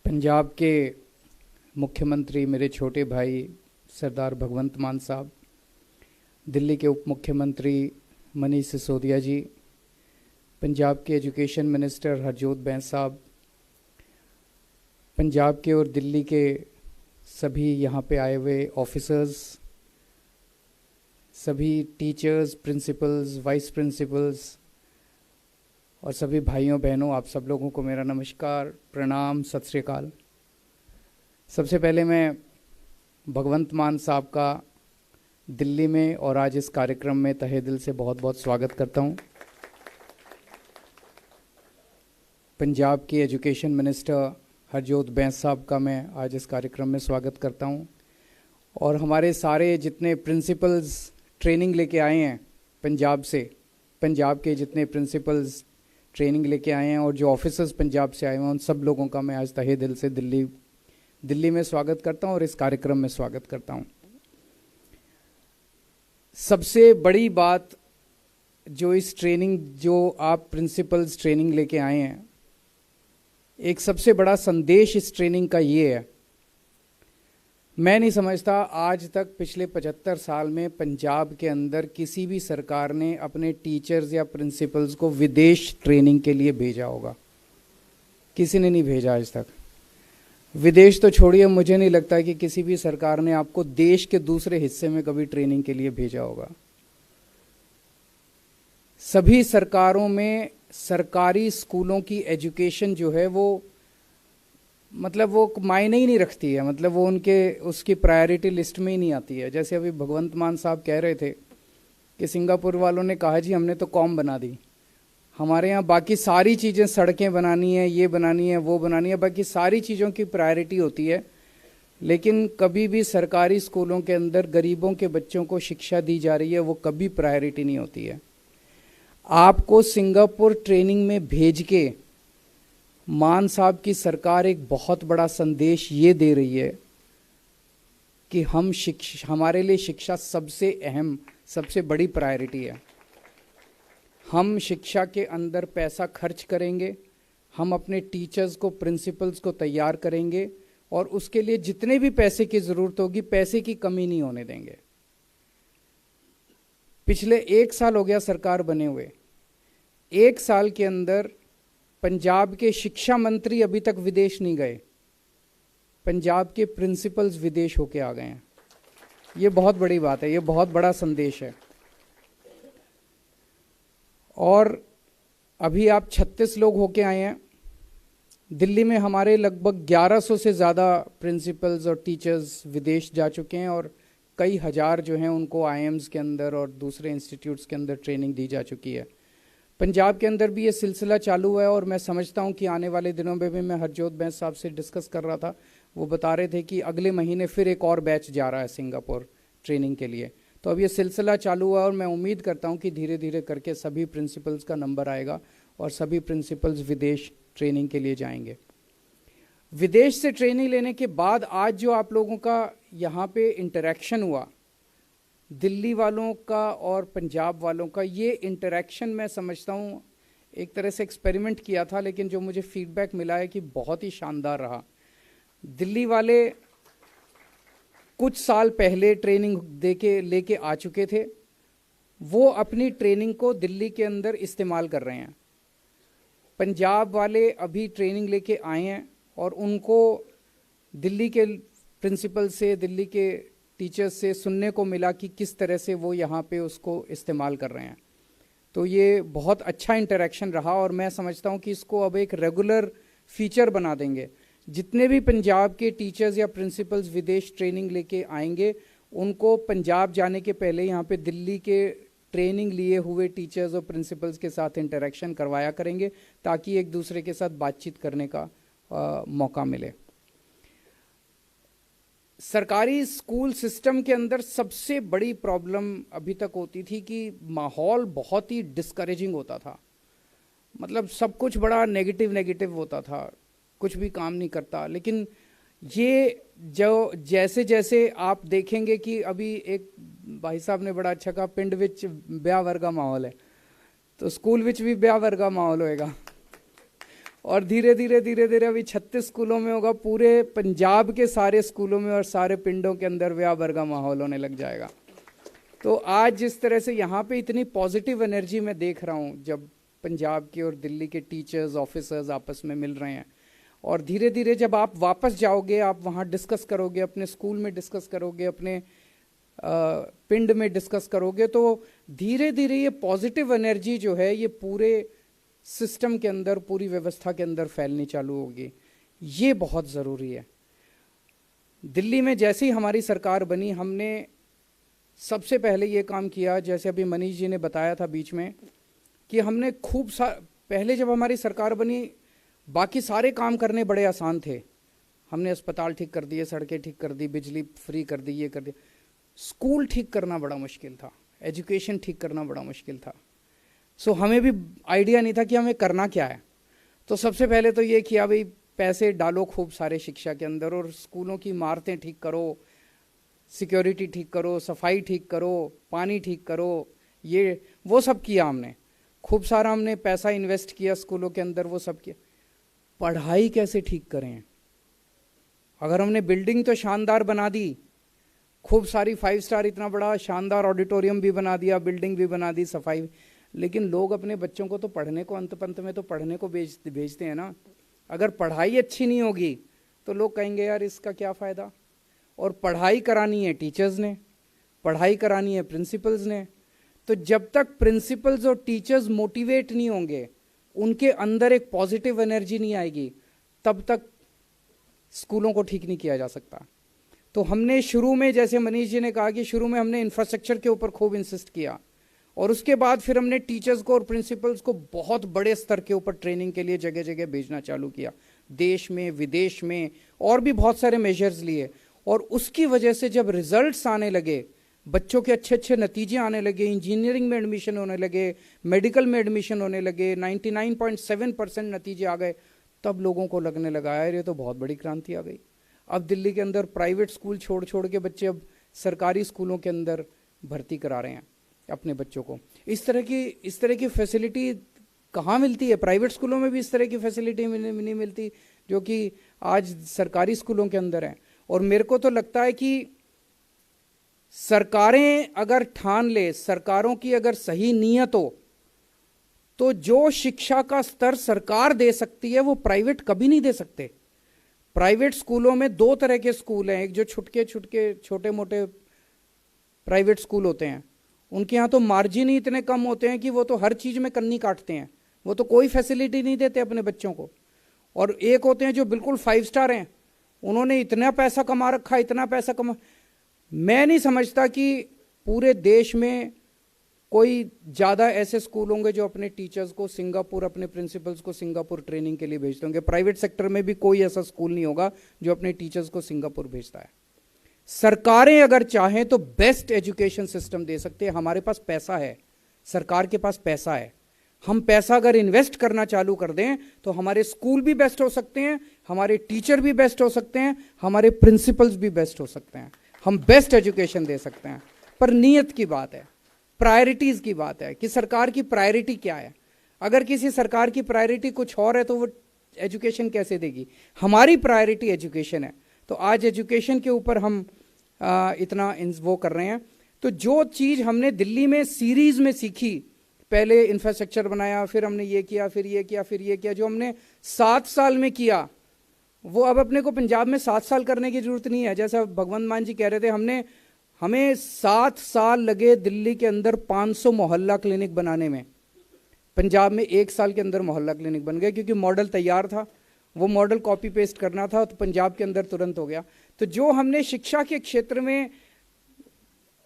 पंजाब के मुख्यमंत्री मेरे छोटे भाई सरदार भगवंत मान साहब, दिल्ली के उप मुख्यमंत्री मनीष सिसोदिया जी, पंजाब के एजुकेशन मिनिस्टर हरजोत बैंस साहब, पंजाब के और दिल्ली के सभी यहाँ पे आए हुए ऑफिसर्स, सभी टीचर्स, प्रिंसिपल्स, वाइस प्रिंसिपल्स और सभी भाइयों बहनों, आप सब लोगों को मेरा नमस्कार, प्रणाम, सत श्री अकाल। सबसे पहले मैं भगवंत मान साहब का दिल्ली में और आज इस कार्यक्रम में तहे दिल से बहुत बहुत स्वागत करता हूँ। पंजाब के एजुकेशन मिनिस्टर हरजोत बैंस साहब का मैं आज इस कार्यक्रम में स्वागत करता हूँ और हमारे सारे जितने प्रिंसिपल्स ट्रेनिंग लेके आए हैं पंजाब से, पंजाब के जितने प्रिंसिपल्स ट्रेनिंग लेके आए हैं और जो ऑफिसर्स पंजाब से आए हैं, उन सब लोगों का मैं आज तहे दिल से दिल्ली में स्वागत करता हूं और इस कार्यक्रम में स्वागत करता हूं। सबसे बड़ी बात जो इस ट्रेनिंग, जो आप प्रिंसिपल्स ट्रेनिंग लेके आए हैं, एक सबसे बड़ा संदेश इस ट्रेनिंग का ये है, मैं नहीं समझता आज तक पिछले 75 साल में पंजाब के अंदर किसी भी सरकार ने अपने टीचर्स या प्रिंसिपल्स को विदेश ट्रेनिंग के लिए भेजा होगा। किसी ने नहीं भेजा आज तक। विदेश तो छोड़िए, मुझे नहीं लगता कि किसी भी सरकार ने आपको देश के दूसरे हिस्से में कभी ट्रेनिंग के लिए भेजा होगा। सभी सरकारों में सरकारी स्कूलों की एजुकेशन जो है वो वो मायने ही नहीं रखती है, वो उसकी प्रायोरिटी लिस्ट में ही नहीं आती है। जैसे अभी भगवंत मान साहब कह रहे थे कि सिंगापुर वालों ने कहा जी हमने तो कॉम बना दी, हमारे यहाँ बाकी सारी चीज़ें, सड़कें बनानी है, ये बनानी है, वो बनानी है, बाकी सारी चीज़ों की प्रायोरिटी होती है, लेकिन कभी भी सरकारी स्कूलों के अंदर गरीबों के बच्चों को शिक्षा दी जा रही है, वो कभी प्रायोरिटी नहीं होती है। आपको सिंगापुर ट्रेनिंग में भेज के मान साहब की सरकार एक बहुत बड़ा संदेश ये दे रही है कि हमारे लिए शिक्षा सबसे अहम, सबसे बड़ी प्रायोरिटी है। हम शिक्षा के अंदर पैसा खर्च करेंगे, हम अपने टीचर्स को, प्रिंसिपल्स को तैयार करेंगे और उसके लिए जितने भी पैसे की ज़रूरत होगी, पैसे की कमी नहीं होने देंगे। पिछले 1 साल हो गया सरकार बने हुए, 1 साल के अंदर पंजाब के शिक्षा मंत्री अभी तक विदेश नहीं गए, पंजाब के प्रिंसिपल्स विदेश होके आ गए हैं। ये बहुत बड़ी बात है, ये बहुत बड़ा संदेश है। और अभी आप 36 लोग होके आए हैं। दिल्ली में हमारे लगभग 1100 से ज़्यादा प्रिंसिपल्स और टीचर्स विदेश जा चुके हैं और कई हज़ार जो हैं उनको आईएम्स के अंदर और दूसरे इंस्टीट्यूट्स के अंदर ट्रेनिंग दी जा चुकी है। पंजाब के अंदर भी ये सिलसिला चालू है और मैं समझता हूँ कि आने वाले दिनों में भी, मैं हरजोत बैंस साहब से डिस्कस कर रहा था, वो बता रहे थे कि अगले महीने फिर एक और बैच जा रहा है सिंगापुर ट्रेनिंग के लिए। तो अब ये सिलसिला चालू हुआ और मैं उम्मीद करता हूँ कि धीरे धीरे करके सभी प्रिंसिपल्स का नंबर आएगा और सभी प्रिंसिपल्स विदेश ट्रेनिंग के लिए जाएंगे। विदेश से ट्रेनिंग लेने के बाद आज जो आप लोगों का यहाँ पे इंटरेक्शन हुआ, दिल्ली वालों का और पंजाब वालों का, ये इंटरेक्शन मैं समझता हूँ एक तरह से एक्सपेरिमेंट किया था, लेकिन जो मुझे फीडबैक मिला है कि बहुत ही शानदार रहा। दिल्ली वाले कुछ साल पहले ट्रेनिंग लेके आ चुके थे, वो अपनी ट्रेनिंग को दिल्ली के अंदर इस्तेमाल कर रहे हैं। पंजाब वाले अभी ट्रेनिंग लेके आए हैं और उनको दिल्ली के प्रिंसिपल से, दिल्ली के टीचर्स से सुनने को मिला कि किस तरह से वो यहाँ पे उसको इस्तेमाल कर रहे हैं। तो ये बहुत अच्छा इंटरेक्शन रहा और मैं समझता हूँ कि इसको अब एक रेगुलर फीचर बना देंगे। जितने भी पंजाब के टीचर्स या प्रिंसिपल्स विदेश ट्रेनिंग लेके आएंगे, उनको पंजाब जाने के पहले यहाँ पे दिल्ली के ट्रेनिंग लिए हुए टीचर्स और प्रिंसिपल्स के साथ इंटरेक्शन करवाया करेंगे, ताकि एक दूसरे के साथ बातचीत करने का मौका मिले। सरकारी स्कूल सिस्टम के अंदर सबसे बड़ी प्रॉब्लम अभी तक होती थी कि माहौल बहुत ही डिस्करेजिंग होता था, सब कुछ बड़ा नेगेटिव होता था, कुछ भी काम नहीं करता। लेकिन ये जो जैसे जैसे आप देखेंगे कि अभी एक भाई साहब ने बड़ा अच्छा कहा, पिंड विच ब्याह वर्गा माहौल है, तो स्कूल विच भी ब्याह वर्गा माहौल होएगा। और धीरे धीरे अभी 36 स्कूलों में होगा, पूरे पंजाब के सारे स्कूलों में और सारे पिंडों के अंदर व्याह का माहौल होने लग जाएगा। तो आज जिस तरह से यहाँ पे इतनी पॉजिटिव एनर्जी मैं देख रहा हूँ, जब पंजाब के और दिल्ली के टीचर्स ऑफिसर्स आपस में मिल रहे हैं, और धीरे धीरे जब आप वापस जाओगे, आप वहाँ डिस्कस करोगे, अपने स्कूल में डिस्कस करोगे, अपने पिंड में डिस्कस करोगे, तो धीरे धीरे ये पॉजिटिव एनर्जी जो है ये पूरे सिस्टम के अंदर, पूरी व्यवस्था के अंदर फैलनी चालू होगी। ये बहुत ज़रूरी है। दिल्ली में जैसे ही हमारी सरकार बनी, हमने सबसे पहले ये काम किया, जैसे अभी मनीष जी ने बताया था बीच में, कि हमने पहले जब हमारी सरकार बनी, बाकी सारे काम करने बड़े आसान थे। हमने अस्पताल ठीक कर दिए, सड़कें ठीक कर दी, बिजली फ्री कर दी, ये कर दिया। स्कूल ठीक करना बड़ा मुश्किल था, एजुकेशन ठीक करना बड़ा मुश्किल था। सो हमें भी आइडिया नहीं था कि हमें करना क्या है। तो सबसे पहले तो ये किया, भाई पैसे डालो खूब सारे शिक्षा के अंदर, और स्कूलों की इमारतें ठीक करो, सिक्योरिटी ठीक करो, सफाई ठीक करो, पानी ठीक करो, ये वो सब किया हमने। खूब सारा हमने पैसा इन्वेस्ट किया स्कूलों के अंदर, वो सब किया। पढ़ाई कैसे ठीक करें? अगर हमने बिल्डिंग तो शानदार बना दी, खूब सारी 5 स्टार इतना बड़ा शानदार ऑडिटोरियम भी बना दिया, बिल्डिंग भी बना दी, सफाई, लेकिन लोग अपने बच्चों को तो पढ़ने को, अंत पंत में तो पढ़ने को भेजते हैं ना। अगर पढ़ाई अच्छी नहीं होगी तो लोग कहेंगे यार इसका क्या फ़ायदा। और पढ़ाई करानी है टीचर्स ने, पढ़ाई करानी है प्रिंसिपल्स ने। तो जब तक प्रिंसिपल्स और टीचर्स मोटिवेट नहीं होंगे, उनके अंदर एक पॉजिटिव एनर्जी नहीं आएगी, तब तक स्कूलों को ठीक नहीं किया जा सकता। तो हमने शुरू में, जैसे मनीष जी ने कहा कि शुरू में हमने इंफ्रास्ट्रक्चर के ऊपर खूब इंसिस्ट किया, और उसके बाद फिर हमने टीचर्स को और प्रिंसिपल्स को बहुत बड़े स्तर के ऊपर ट्रेनिंग के लिए जगह जगह भेजना चालू किया, देश में विदेश में, और भी बहुत सारे मेजर्स लिए। और उसकी वजह से जब रिजल्ट्स आने लगे, बच्चों के अच्छे अच्छे नतीजे आने लगे, इंजीनियरिंग में एडमिशन होने लगे, मेडिकल में एडमिशन होने लगे, 99.7% नतीजे आ गए, तब लोगों को लगने लगा यार ये तो बहुत बड़ी क्रांति आ गई। अब दिल्ली के अंदर प्राइवेट स्कूल छोड़ छोड़ के बच्चे अब सरकारी स्कूलों के अंदर भर्ती करा रहे हैं अपने बच्चों को। इस तरह की फैसिलिटी कहाँ मिलती है? प्राइवेट स्कूलों में भी इस तरह की फैसिलिटी नहीं मिलती जो कि आज सरकारी स्कूलों के अंदर है। और मेरे को तो लगता है कि सरकारें अगर ठान ले, सरकारों की अगर सही नीयत हो, तो जो शिक्षा का स्तर सरकार दे सकती है वो प्राइवेट कभी नहीं दे सकते। प्राइवेट स्कूलों में 2 तरह के स्कूल हैं, एक जो छोटे मोटे प्राइवेट स्कूल होते हैं, उनके यहाँ तो मार्जिन ही इतने कम होते हैं कि वो तो हर चीज में कन्नी काटते हैं, वो तो कोई फैसिलिटी नहीं देते अपने बच्चों को। और एक होते हैं जो बिल्कुल 5 स्टार हैं, उन्होंने इतना पैसा कमा रखा, इतना पैसा कमा। मैं नहीं समझता कि पूरे देश में कोई ज़्यादा ऐसे स्कूल होंगे जो अपने टीचर्स को सिंगापुर, अपने प्रिंसिपल्स को सिंगापुर ट्रेनिंग के लिए भेजते होंगे। प्राइवेट सेक्टर में भी कोई ऐसा स्कूल नहीं होगा जो अपने टीचर्स को सिंगापुर भेजता है। सरकारें अगर चाहें तो बेस्ट एजुकेशन सिस्टम दे सकते हैं। हमारे पास पैसा है, सरकार के पास पैसा है। हम पैसा अगर इन्वेस्ट करना चालू कर दें तो हमारे स्कूल भी बेस्ट हो सकते हैं, हमारे टीचर भी बेस्ट हो सकते हैं, हमारे प्रिंसिपल्स भी बेस्ट हो सकते हैं, हम बेस्ट एजुकेशन दे सकते हैं। पर नीयत की बात है, प्रायोरिटीज की बात है कि सरकार की प्रायोरिटी क्या है। अगर किसी सरकार की प्रायोरिटी कुछ और है तो वो एजुकेशन कैसे देगी? हमारी प्रायोरिटी एजुकेशन है, तो आज एजुकेशन के ऊपर हम इतना वो कर रहे हैं। तो जो चीज़ हमने दिल्ली में सीरीज में सीखी, पहले इंफ्रास्ट्रक्चर बनाया, फिर हमने ये किया, फिर ये किया, फिर ये किया, जो हमने 7 साल में किया, वो अब अपने को पंजाब में 7 साल करने की जरूरत नहीं है। जैसा भगवंत मान जी कह रहे थे, हमें 7 साल लगे दिल्ली के अंदर 500 मोहल्ला क्लिनिक बनाने में। पंजाब में 1 साल के अंदर मोहल्ला क्लिनिक बन गए, क्योंकि मॉडल तैयार था, वो मॉडल कॉपी पेस्ट करना था, तो पंजाब के अंदर तुरंत हो गया। तो जो हमने शिक्षा के क्षेत्र में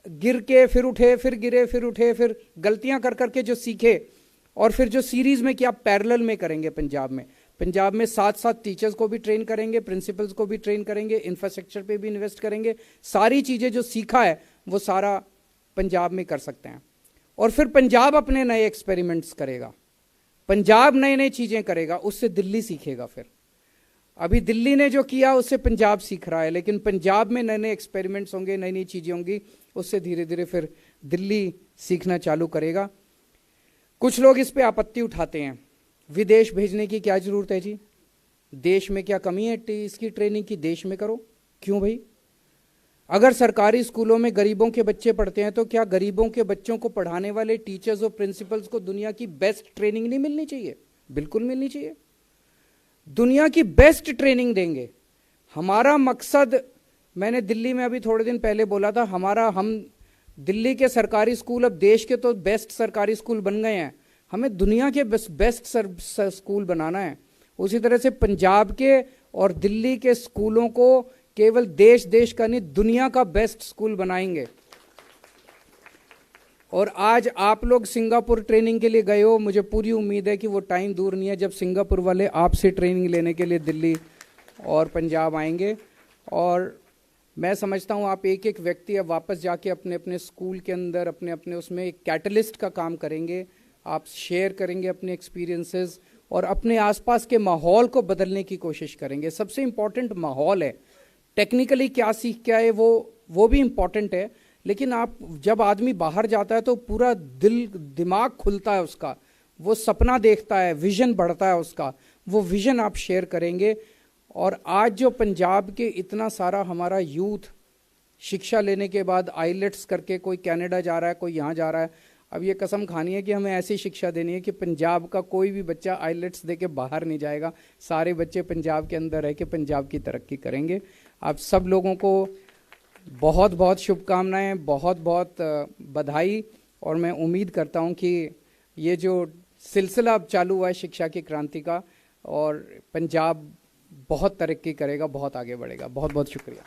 गिर के फिर उठे, फिर गिरे, फिर उठे, फिर गलतियां कर करके जो सीखे, और फिर जो सीरीज में क्या पैरेलल में करेंगे पंजाब में 7 टीचर्स को भी ट्रेन करेंगे, प्रिंसिपल्स को भी ट्रेन करेंगे, इंफ्रास्ट्रक्चर पे भी इन्वेस्ट करेंगे। सारी चीज़ें जो सीखा है वो सारा पंजाब में कर सकते हैं। और फिर पंजाब अपने नए एक्सपेरिमेंट्स करेगा, पंजाब नई नई चीज़ें करेगा, उससे दिल्ली सीखेगा। फिर अभी दिल्ली ने जो किया उससे पंजाब सीख रहा है, लेकिन पंजाब में नए नए एक्सपेरिमेंट्स होंगे, नई नई चीज़ें होंगी, उससे धीरे धीरे फिर दिल्ली सीखना चालू करेगा। कुछ लोग इस पे आपत्ति उठाते हैं विदेश भेजने की क्या जरूरत है जी? देश में क्या कमी है इसकी ट्रेनिंग की? देश में करो। क्यों भाई? अगर सरकारी स्कूलों में गरीबों के बच्चे पढ़ते हैं तो क्या गरीबों के बच्चों को पढ़ाने वाले टीचर्स और प्रिंसिपल्स को दुनिया की बेस्ट ट्रेनिंग नहीं मिलनी चाहिए? बिल्कुल मिलनी चाहिए। दुनिया की बेस्ट ट्रेनिंग देंगे। हमारा मकसद, मैंने दिल्ली में अभी थोड़े दिन पहले बोला था, हम दिल्ली के सरकारी स्कूल अब देश के तो बेस्ट सरकारी स्कूल बन गए हैं, हमें दुनिया के बेस्ट स्कूल बनाना है। उसी तरह से पंजाब के और दिल्ली के स्कूलों को केवल देश का नहीं, दुनिया का बेस्ट स्कूल बनाएंगे। और आज आप लोग सिंगापुर ट्रेनिंग के लिए गए हो, मुझे पूरी उम्मीद है कि वो टाइम दूर नहीं है जब सिंगापुर वाले आपसे ट्रेनिंग लेने के लिए दिल्ली और पंजाब आएंगे। और मैं समझता हूँ आप एक एक व्यक्ति अब वापस जाके अपने अपने स्कूल के अंदर अपने अपने उसमें एक कैटलिस्ट का काम करेंगे। आप शेयर करेंगे अपने एक्सपीरियंसेस और अपने आसपास के माहौल को बदलने की कोशिश करेंगे। सबसे इम्पॉर्टेंट माहौल है। टेक्निकली क्या सीख के आए वो भी इम्पॉर्टेंट है, लेकिन आप जब आदमी बाहर जाता है तो पूरा दिमाग खुलता है उसका, वो सपना देखता है, विजन बढ़ता है उसका, वो विजन आप शेयर करेंगे। और आज जो पंजाब के इतना सारा हमारा यूथ शिक्षा लेने के बाद आईलेट्स करके कोई कनाडा जा रहा है, कोई यहाँ जा रहा है, अब ये कसम खानी है कि हमें ऐसी शिक्षा देनी है कि पंजाब का कोई भी बच्चा आईलेट्स दे के बाहर नहीं जाएगा। सारे बच्चे पंजाब के अंदर रह के पंजाब की तरक्की करेंगे। आप सब लोगों को बहुत बहुत शुभकामनाएं, बहुत बहुत बधाई। और मैं उम्मीद करता हूं कि ये जो सिलसिला अब चालू हुआ है शिक्षा की क्रांति का, और पंजाब बहुत तरक्की करेगा, बहुत आगे बढ़ेगा। बहुत बहुत शुक्रिया।